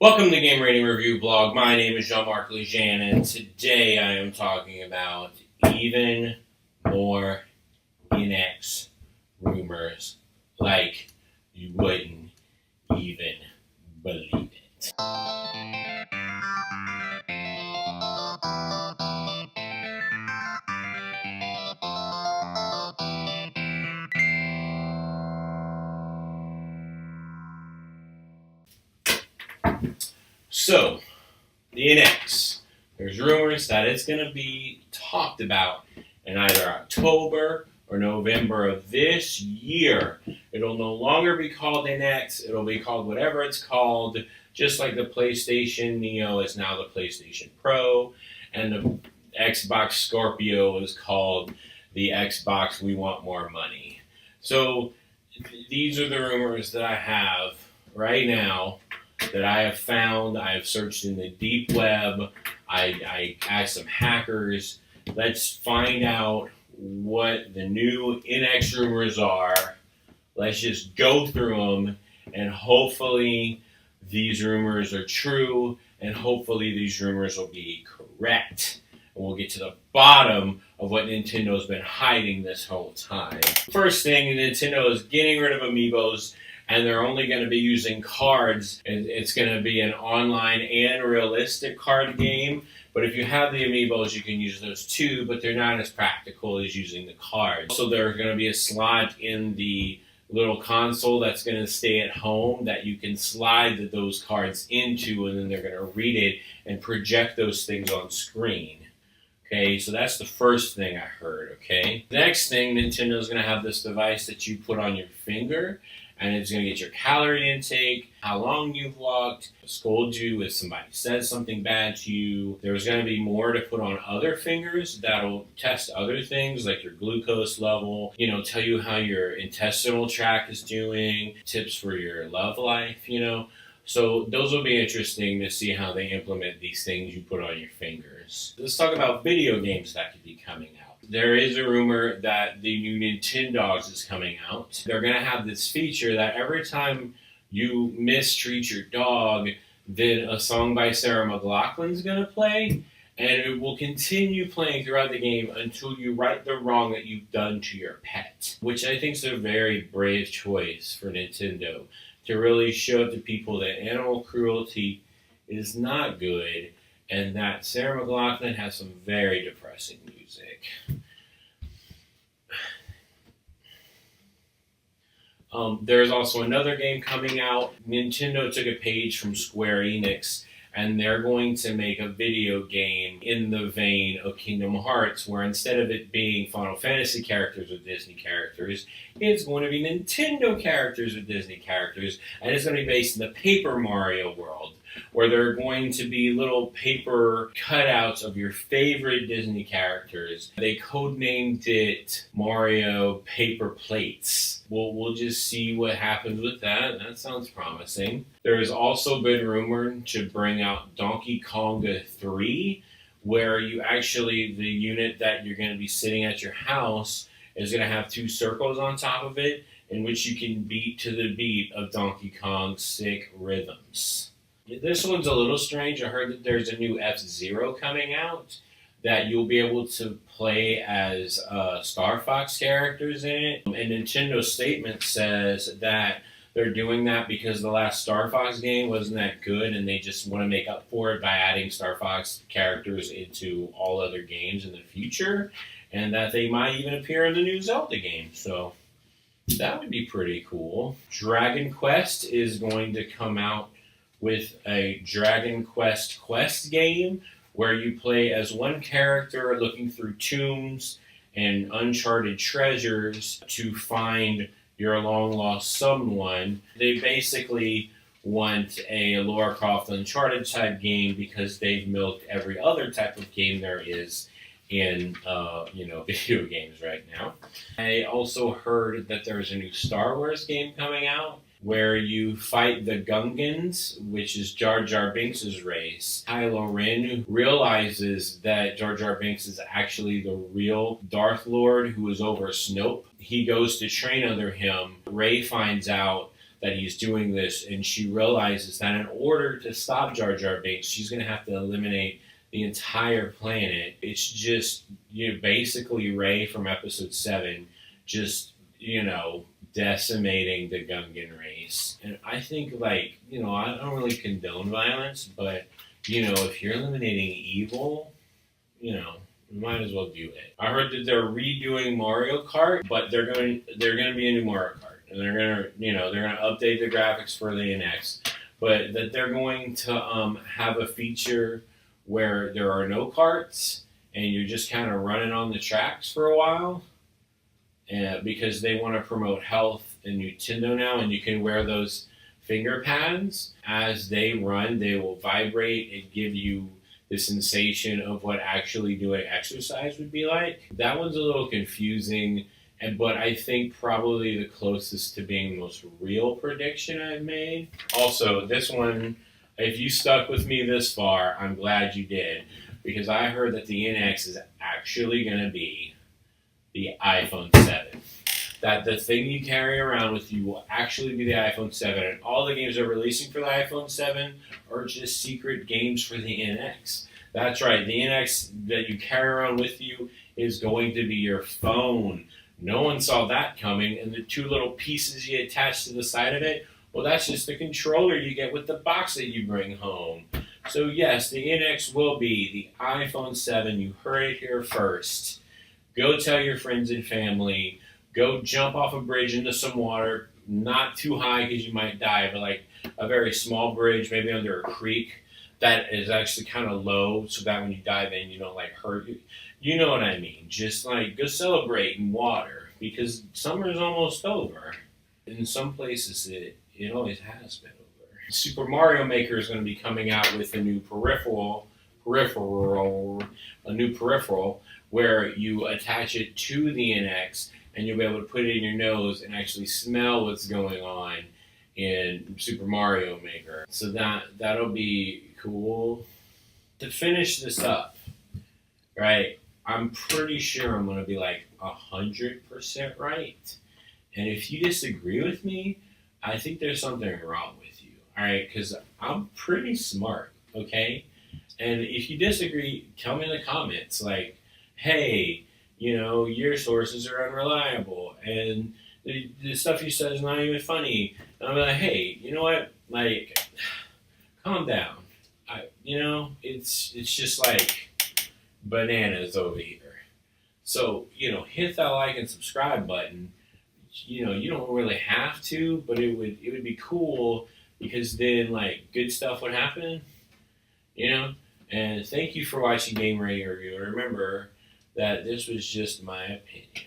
Welcome to Game Rating Review Blog. My name is Jean-Marc and today I am talking about even more NX rumors like you wouldn't even believe it. So, the NX. There's rumors that it's going to be talked about in either October or November of this year. It'll no longer be called NX. It'll be called whatever it's called, just like the PlayStation Neo is now the PlayStation Pro, and the Xbox Scorpio is called the Xbox We Want More Money. So these are the rumors that I have right now that I have found. I have searched in the deep web. I asked some hackers. Let's find out what the new NX rumors are. Let's just go through them, and hopefully these rumors are true, and hopefully these rumors will be correct. And we'll get to the bottom of what Nintendo's been hiding this whole time. First thing, Nintendo is getting rid of amiibos, and they're only going to be using cards. It's going to be an online and realistic card game. But if you have the amiibos, you can use those too, but they're not as practical as using the cards. So there's going to be a slot in the little console that's going to stay at home that you can slide those cards into, and then they're going to read it and project those things on screen. Okay, so that's the first thing I heard, okay? The next thing, Nintendo's going to have this device that you put on your finger, and it's going to get your calorie intake, how long you've walked, scold you if somebody says something bad to you. There's going to be more to put on other fingers that'll test other things like your glucose level, tell you how your intestinal tract is doing, tips for your love life, So those will be interesting to see how they implement these things you put on your fingers. Let's talk about video games that could be coming out. There is a rumor that the new Nintendogs is coming out. They're going to have this feature that every time you mistreat your dog, then a song by Sarah McLachlan is going to play, and it will continue playing throughout the game until you right the wrong that you've done to your pet, which I think is a very brave choice for Nintendo to really show to people that animal cruelty is not good, and that Sarah McLachlan has some very depressing music. There's also another game coming out. Nintendo took a page from Square Enix, and they're going to make a video game in the vein of Kingdom Hearts, where instead of it being Final Fantasy characters with Disney characters, it's going to be Nintendo characters with Disney characters, and it's going to be based in the Paper Mario world, where there are going to be little paper cutouts of your favorite Disney characters. They codenamed it Mario Paper Plates. We'll just see what happens with that. That sounds promising. There has also been rumored to bring out Donkey Konga 3, where you actually, the unit that you're going to be sitting at your house is going to have two circles on top of it, in which you can beat to the beat of Donkey Kong's sick rhythms. This one's a little strange. I heard that there's a new F-Zero coming out that you'll be able to play as Star Fox characters in it. And Nintendo's statement says that they're doing that because the last Star Fox game wasn't that good, and they just want to make up for it by adding Star Fox characters into all other games in the future, and that they might even appear in the new Zelda game. So that would be pretty cool. Dragon Quest is going to come out with a Dragon Quest game where you play as one character looking through tombs and uncharted treasures to find your long-lost someone. They basically want a Lara Croft Uncharted type game because they've milked every other type of game there is in video games right now. I also heard that there's a new Star Wars game coming out where you fight the Gungans, which is Jar Jar Binks' race. Kylo Ren realizes that Jar Jar Binks is actually the real Darth Lord who was over Snoke. He goes to train under him. Rey finds out that he's doing this, and she realizes that in order to stop Jar Jar Binks, she's going to have to eliminate the entire planet. It's just, basically Rey from Episode 7, just, decimating the Gungan race. And I think, I don't really condone violence, but, if you're eliminating evil, you might as well do it. I heard that they're redoing Mario Kart, but they're going to be a new Mario Kart. And they're gonna update the graphics for the NX, but that they're going to have a feature where there are no carts and you're just kind of running on the tracks for a while, and because they want to promote health in Nintendo now, and you can wear those finger pads as they run. They will vibrate and give you the sensation of what actually doing exercise would be like. That one's a little confusing. But I think probably the closest to being the most real prediction I've made. Also, this one, if you stuck with me this far, I'm glad you did. Because I heard that the NX is actually going to be the iPhone 7. That the thing you carry around with you will actually be the iPhone 7. And all the games they're releasing for the iPhone 7 are just secret games for the NX. That's right, the NX that you carry around with you is going to be your phone. No one saw that coming, and the two little pieces you attach to the side of it, well, that's just the controller you get with the box that you bring home. So yes, the NX will be the iPhone 7. You heard it here first. Go tell your friends and family. Go jump off a bridge into some water, not too high because you might die, but like a very small bridge, maybe under a creek that is actually kind of low, so that when you dive in, you don't hurt you. You know what I mean. Just go celebrate in water, because summer is almost over. In some places, it always has been over. Super Mario Maker is going to be coming out with a new peripheral, where you attach it to the NX, and you'll be able to put it in your nose and actually smell what's going on in Super Mario Maker. So that'll be cool. To finish this up, right? I'm pretty sure I'm going to be 100% right. And if you disagree with me, I think there's something wrong with you. All right? Because I'm pretty smart, okay? And if you disagree, tell me in the comments, hey, your sources are unreliable, and the stuff you said is not even funny. And I'm like, hey, you know what? Calm down. It's just bananas over here. So, hit that like and subscribe button. You don't really have to, but it would be cool, because then good stuff would happen. And thank you for watching Game Ready Review. Remember that this was just my opinion.